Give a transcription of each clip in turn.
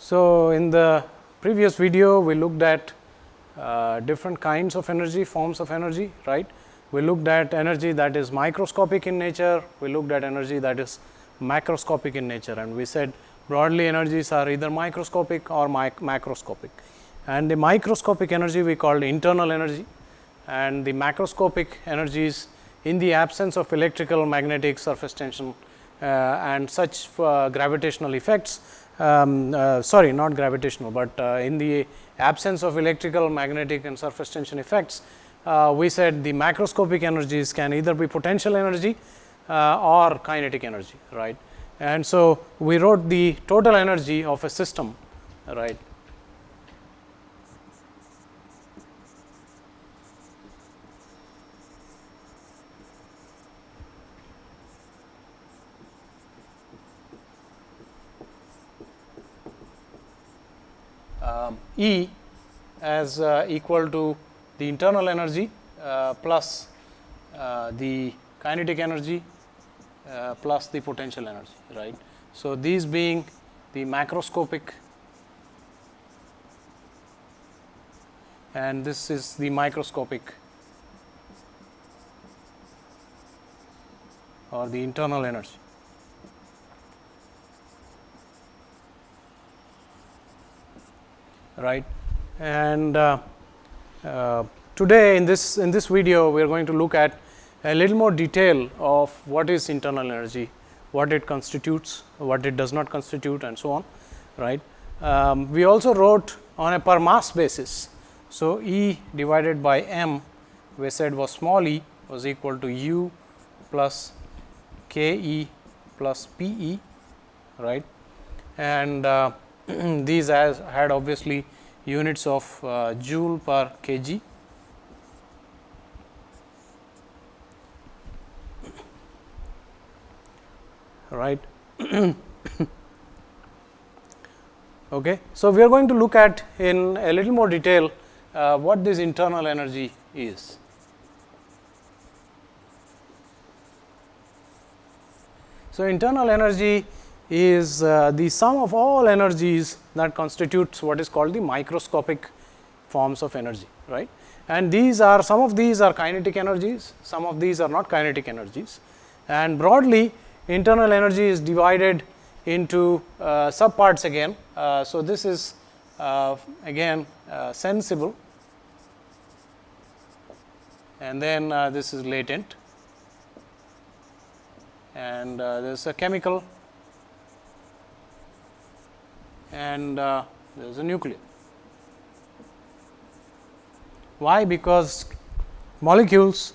So, in the previous video we looked at different kinds of energy, forms of energy, right. We looked at energy that is microscopic in nature, we looked at energy that is macroscopic in nature, and we said broadly energies are either microscopic or macroscopic. And the microscopic energy we called internal energy, and the macroscopic energies in the absence of electrical, magnetic, surface tension and such gravitational effects, sorry, not gravitational, but in the absence of electrical, magnetic and surface tension effects, we said the macroscopic energies can either be potential energy or kinetic energy, right. And so, we wrote the total energy of a system, right. E as equal to the internal energy plus the kinetic energy plus the potential energy, right. So, these being the macroscopic and this is the microscopic or the internal energy. Right. And today in this video we are going to look at a little more detail of what is internal energy, what it constitutes, what it does not constitute and so on, right. We also wrote on a per mass basis. So, E divided by m we said was small e was equal to U plus K E plus P E, right. And these had obviously units of joule per kg, right. Okay. So, we are going to look at in a little more detail what this internal energy is. So, internal energy is the sum of all energies that constitutes what is called the microscopic forms of energy, right. And these are, some of these are kinetic energies, some of these are not kinetic energies, and broadly internal energy is divided into subparts again. So, this is again sensible, and then this is latent, and there is a chemical, and there is a nuclear. Why? Because molecules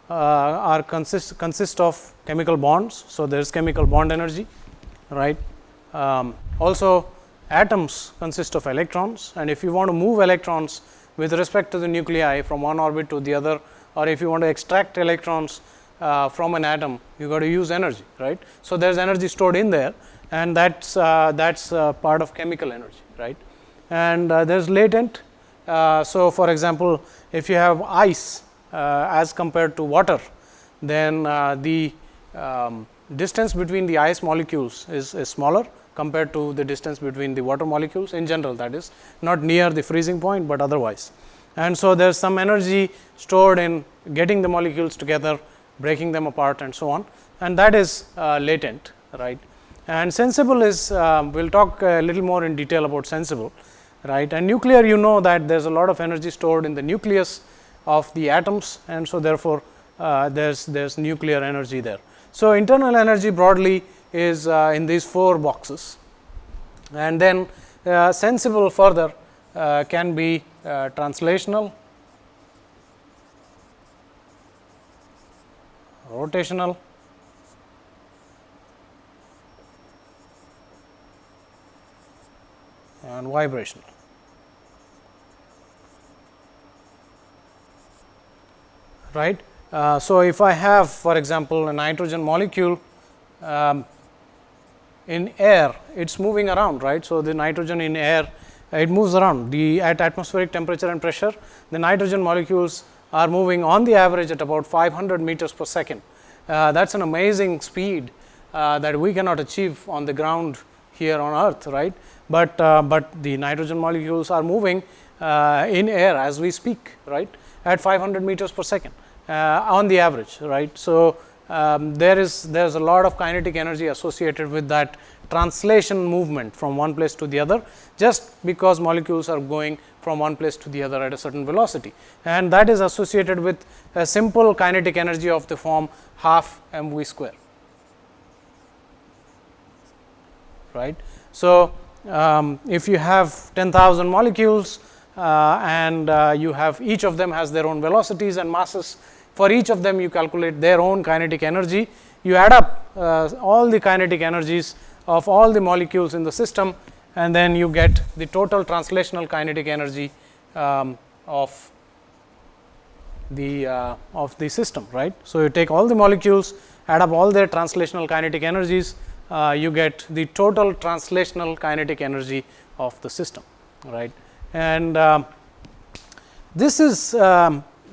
consist of chemical bonds. So, there is chemical bond energy, right. Also atoms consist of electrons, and if you want to move electrons with respect to the nuclei from one orbit to the other, or if you want to extract electrons from an atom, you got to use energy, right. So, there is energy stored in there, and that's part of chemical energy, right. And there is latent. So, for example, if you have ice as compared to water, then the distance between the ice molecules is smaller compared to the distance between the water molecules in general, that is not near the freezing point, but otherwise. And so, there is some energy stored in getting the molecules together, breaking them apart and so on, and that is latent, right. And sensible is, we will talk a little more in detail about sensible, right. And nuclear, you know that there is a lot of energy stored in the nucleus of the atoms, and so therefore, there is nuclear energy there. So, internal energy broadly is in these 4 boxes, and then sensible further can be translational, rotational, and vibrational. Right. So, if I have, for example, a nitrogen molecule in air, it is moving around, right. So, the nitrogen in air, it moves around at atmospheric temperature and pressure, the nitrogen molecules are moving on the average at about 500 meters per second. That is an amazing speed that we cannot achieve on the ground here on earth, right, but the nitrogen molecules are moving in air as we speak, right, at 500 meters per second on the average, right. So, there's a lot of kinetic energy associated with that translation movement from one place to the other, just because molecules are going from one place to the other at a certain velocity, and that is associated with a simple kinetic energy of the form half mv square, right. So, if you have 10,000 molecules and you have each of them has their own velocities and masses, for each of them you calculate their own kinetic energy, you add up all the kinetic energies of all the molecules in the system, and then you get the total translational kinetic energy of the system, right. So, you take all the molecules, add up all their translational kinetic energies, you get the total translational kinetic energy of the system, right. And this is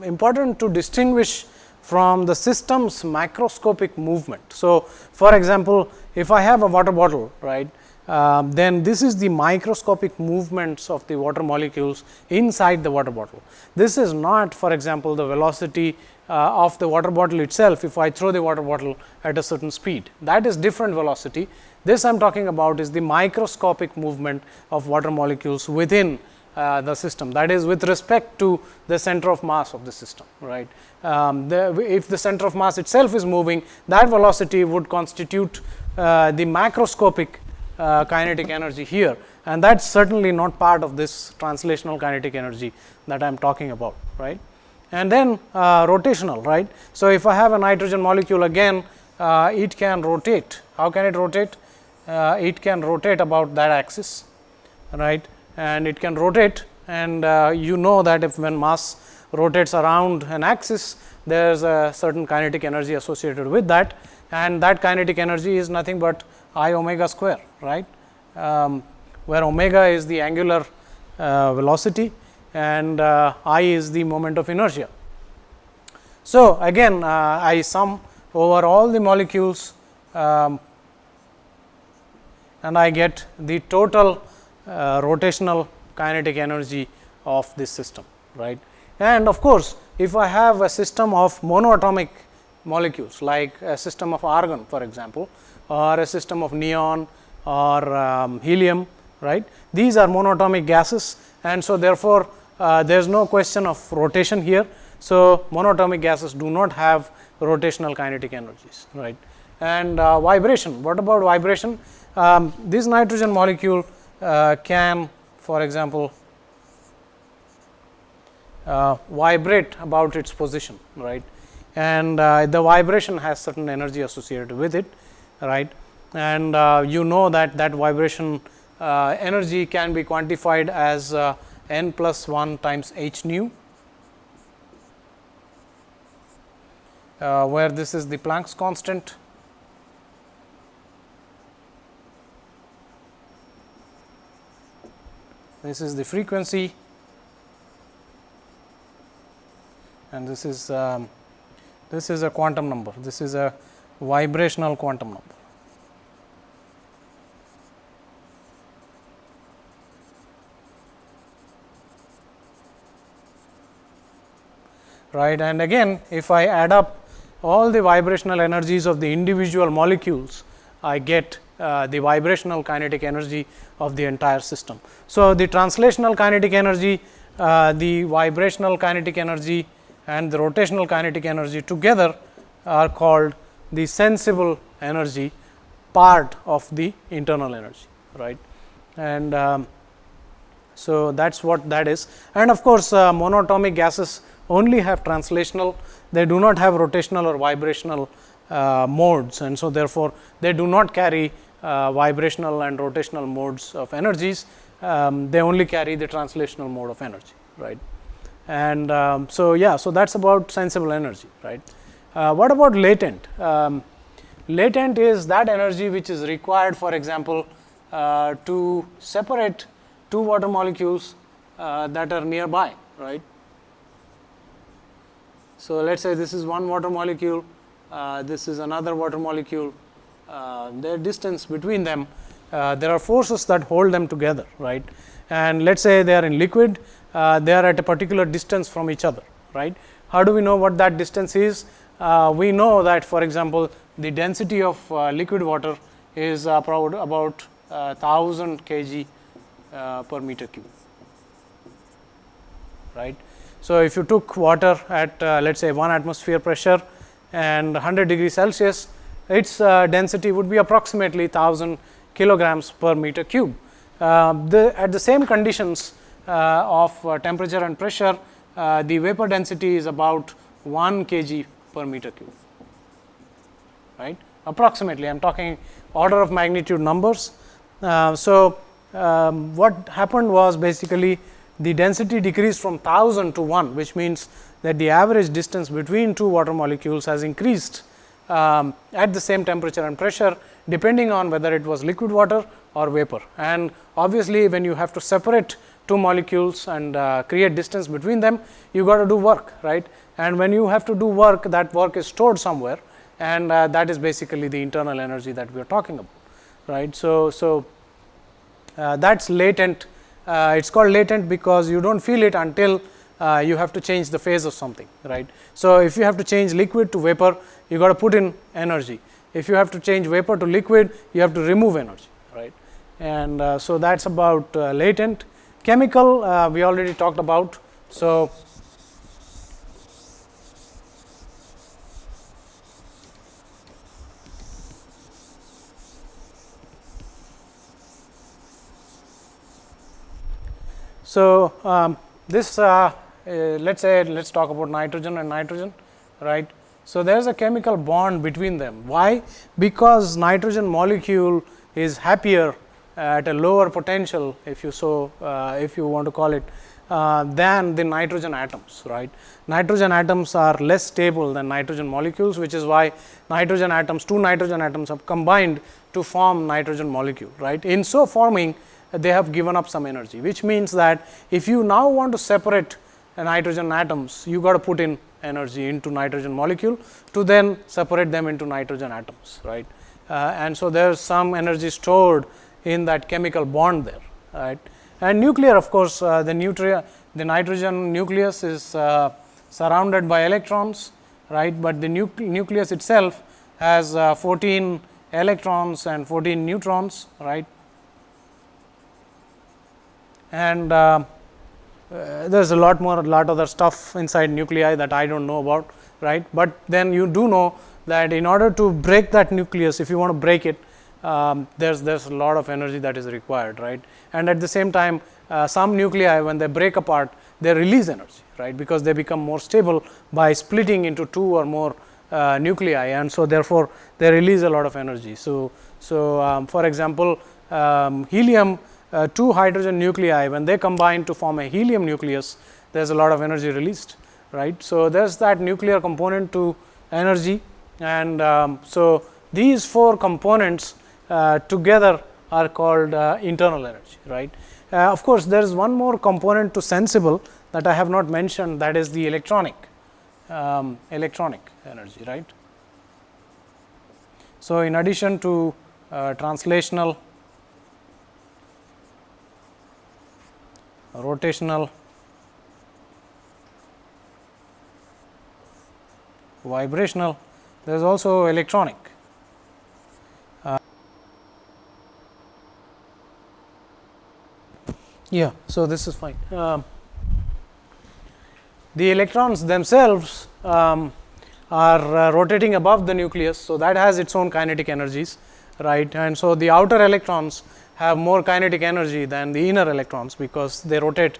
important to distinguish from the system's macroscopic movement. So, for example, if I have a water bottle, right, then this is the microscopic movements of the water molecules inside the water bottle. This is not, for example, the velocity of the water bottle itself if I throw the water bottle at a certain speed, that is different velocity. This I am talking about is the microscopic movement of water molecules within the system, that is with respect to the center of mass of the system, right. If the center of mass itself is moving, that velocity would constitute the macroscopic kinetic energy here, and that is certainly not part of this translational kinetic energy that I am talking about, right. And then rotational, right. So, if I have a nitrogen molecule again, it can rotate. How can it rotate? It can rotate about that axis, right, and it can rotate, and you know that if when mass rotates around an axis, there is a certain kinetic energy associated with that, and that kinetic energy is nothing but I omega square, right, where omega is the angular velocity and I is the moment of inertia. So, again I sum over all the molecules and I get the total rotational kinetic energy of this system, right. And of course, if I have a system of monoatomic molecules like a system of argon, for example, or a system of neon or helium, right, these are monoatomic gases, and so therefore, there is no question of rotation here. So, monoatomic gases do not have rotational kinetic energies, right. And vibration, what about vibration? This nitrogen molecule can, for example, vibrate about its position, right, and the vibration has certain energy associated with it, right, and you know that vibration energy can be quantified as n plus 1 times h nu, where this is the Planck's constant, this is the frequency, and this is a quantum number, this is a vibrational quantum number. Right, and again if I add up all the vibrational energies of the individual molecules, I get the vibrational kinetic energy of the entire system. So, the translational kinetic energy, the vibrational kinetic energy and the rotational kinetic energy together are called the sensible energy part of the internal energy, right. And so, that is what that is, and of course, monoatomic gases only have translational, they do not have rotational or vibrational modes, and so therefore, they do not carry vibrational and rotational modes of energies, they only carry the translational mode of energy, right. And so, yeah, so that is about sensible energy, right. What about latent? Latent is that energy which is required, for example, to separate two water molecules that are nearby, right. So, let us say this is one water molecule, this is another water molecule, their distance between them there are forces that hold them together, right. And let us say they are in liquid, they are at a particular distance from each other, right. How do we know what that distance is? We know that, for example, the density of liquid water is about 1000 kg per meter cube, right. So, if you took water at let us say 1 atmosphere pressure and 100 degree Celsius, its density would be approximately 1000 kilograms per meter cube. At the same conditions of temperature and pressure, the vapor density is about 1 kg per meter cube, right. Approximately, I am talking order of magnitude numbers. What happened was basically the density decreased from 1000 to 1, which means that the average distance between two water molecules has increased at the same temperature and pressure, depending on whether it was liquid water or vapor. And obviously, when you have to separate two molecules and create distance between them, you got to do work, right. And when you have to do work, that work is stored somewhere, and that is basically the internal energy that we are talking about, right. So that is latent. It is called latent because you do not feel it until you have to change the phase of something, right. So, if you have to change liquid to vapor, you got to put in energy. If you have to change vapor to liquid, you have to remove energy, right. And so that is about latent. Chemical, we already talked about. So, this let us talk about nitrogen and nitrogen, right. So, there is a chemical bond between them. Why? Because nitrogen molecule is happier at a lower potential, if you want to call it, than the nitrogen atoms, right. Nitrogen atoms are less stable than nitrogen molecules, which is why nitrogen atoms, two nitrogen atoms have combined to form nitrogen molecule, right. In so forming, they have given up some energy, which means that if you now want to separate nitrogen atoms, you got to put in energy into nitrogen molecule to then separate them into nitrogen atoms, right. And so, there is some energy stored in that chemical bond there, right. And nuclear, of course, the nitrogen nucleus is surrounded by electrons, right, but the nucleus itself has 14 electrons and 14 neutrons, right. And there is a lot other stuff inside nuclei that I do not know about, right. But then you do know that in order to break that nucleus, if you want to break it, there is a lot of energy that is required, right. And at the same time, some nuclei, when they break apart, they release energy, right, because they become more stable by splitting into two or more nuclei, and so therefore, they release a lot of energy. So, for example, helium, two hydrogen nuclei, when they combine to form a helium nucleus, there is a lot of energy released, right. So, there is that nuclear component to energy, and so these four components together are called internal energy, right. Of course, there is one more component to sensible that I have not mentioned, that is the electronic energy, right. So, in addition to translational, rotational, vibrational, there is also electronic. Yeah, so this is fine. The electrons themselves are rotating above the nucleus, so that has its own kinetic energies, right. And so, the outer electrons have more kinetic energy than the inner electrons, because they rotate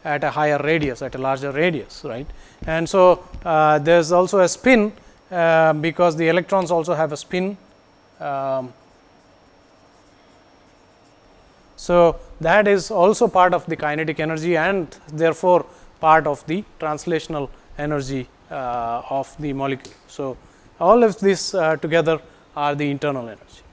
at a higher radius, at a larger radius, right. And so, there is also a spin, because the electrons also have a spin. So, that is also part of the kinetic energy, and therefore, part of the translational energy of the molecule. So, all of this together are the internal energy.